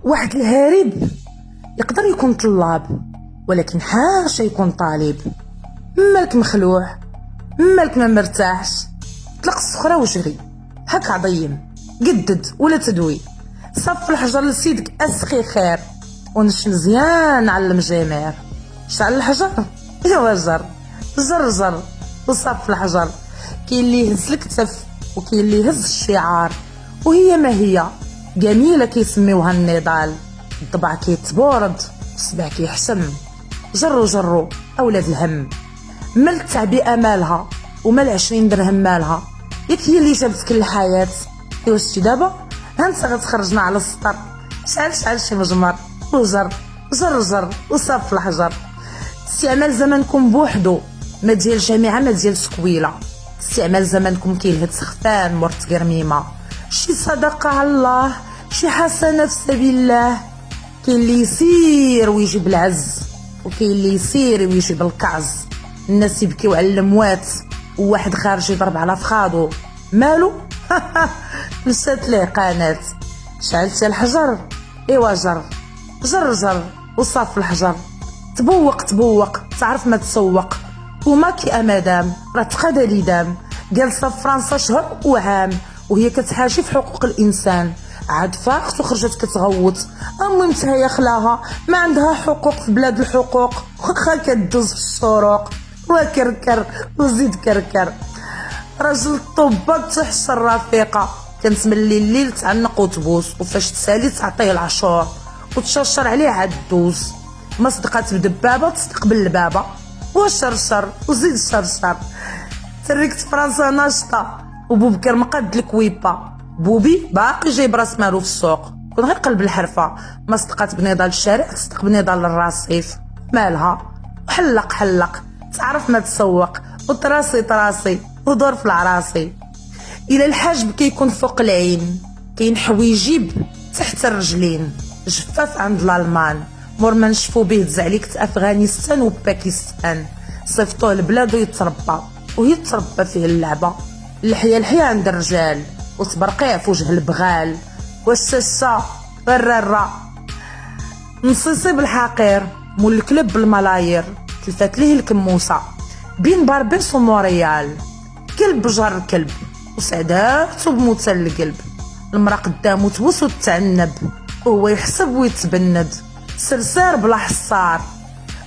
واحد الهارب يقدر يكون طلاب، ولكن حاشا يكون طالب. مالك مخلوع، مالك ما مرتاحش، طلق السخرة وجري هاك عضيم، قدد ولا تدوي، صف الحجر لسيدك اسخي خير، ونش مزيان على المجامير. شعل الحجر ايوا جر جر وصف الحجر. كاين اللي يهز الكتف وكاين اللي يهز الشعار، وهي ما هي جميله كيسميوها النضال. الضبع كيتبورد الصبع كيحسم، جرو اولاد الهم. مال التعبئه مالها ومال 20 درهم مالها، ياك هي اللي جابتك للحياه. ايوا شتي دابا هانت غتخرجنا على السطر، شعل شي مجمر وجر وصف الحجر. استعمال زمانكم بوحدو، ما ديال الجامعه ما ديال سكويله. استعمال زمانكم كيلهد سخفان مرت قرميمه، شي صدقه على الله، شي حسنه في سبيل الله. كاين اللي يسير ويجيب العز، وكاين اللي يسير ويجيب الكعز. الناس يبكيو على الاموات، وواحد خارج يضرب على فخادو مالو. نسات ليه قناه. شعلتي الحجر ايوا جر وصاف الحجر. تبوق تعرف ما تسوق، وما كي امادام راه تقاد ليدام. جالسه في فرنسا شهر وعام وهي كتحاشي في حقوق الانسان، عاد فاقت وخرجت كتغوت. امي متهيا خلاها ما عندها حقوق في بلاد الحقوق، واخا كدوز في السروق وكركر وزيد كركر. راجل الطباط تحس الرفيقه، كانت من الليل تعنق وتبوس، وفاش تسالي تعطيه العشور وتشرشر عليه عاد دوز. ما صدقات بدبابه تستقبل البابه، وشرشر وزيد شرشر. تركت فرنسا ناشطه وبوبكر مقاد الكويبه، بوبي باقي جايب راس مالو في السوق. كون غير قلب الحرفه، ما صدقات بنضال الشارع تصدق بنضال الرصيف. مالها حلق تعرف ما تسوق، وطراسي ودور في العراصي. الى الحاجب كيكون فوق العين، كاين حويجيب تحت الرجلين. جفاف عند الالمان، مور ما نشفو به تزعليكت افغانستان وباكستان. صيفطوه لبلاد ويتربى ويتربى فيه اللعبه. الحياه عند الرجال، وتبرقيع في وجه البغال. والسسه الرره نصيصي بالحقير، مول الكلب بالملاير. تلفات ليه الكموسه بين باربيس وموريال. كلب جار كلب وسعداتو بموتى القلب. المرا قدامو توس وتعنب، وهو يحسب ويتبند. سرسار بلا حصار،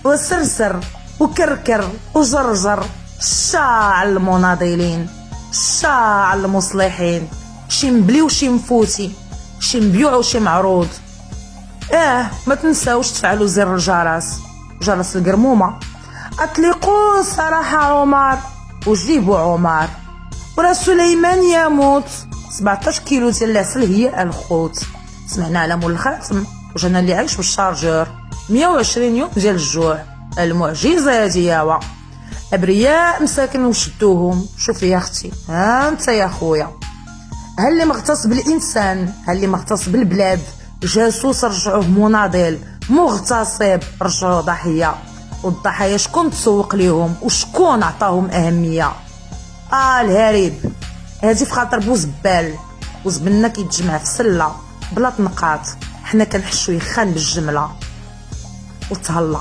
وسرسر وكركر وجرجر. شاع المناضلين، شاع المصلحين، شي مبلي وشي مفوتي، شي مبيوع وشي معروض. ما تنساوش تفعلوا زر الجرس، جرس القرمومه. اطلقوا سراح عمر وجيبوا عمر، ورا سليمان يموت. 17 كيلو ديال العسل هي الخوت. سمعنا على مول الخاتم وجانا اللي عايش بالشارجور. 120 يوم ديال الجوع، المعجزه دياوا. ابرياء مساكن وشدوهم. شوفي يا اختي، ها انت يا خويا، ها اللي مغتص بالانسان، ها اللي مغتص بالبلاد. جاسوس رجعوه مناضل، مغتصب رجعوه ضحيه. والضحايا شكون تسوق ليهم وشكون عطاهم اهميه؟ الهريب هادي في خاطر بوزبال. وزبلنا كيتجمع في سله بلا تنقاط، حنا كنحشو يخان بالجمله. وتهلا.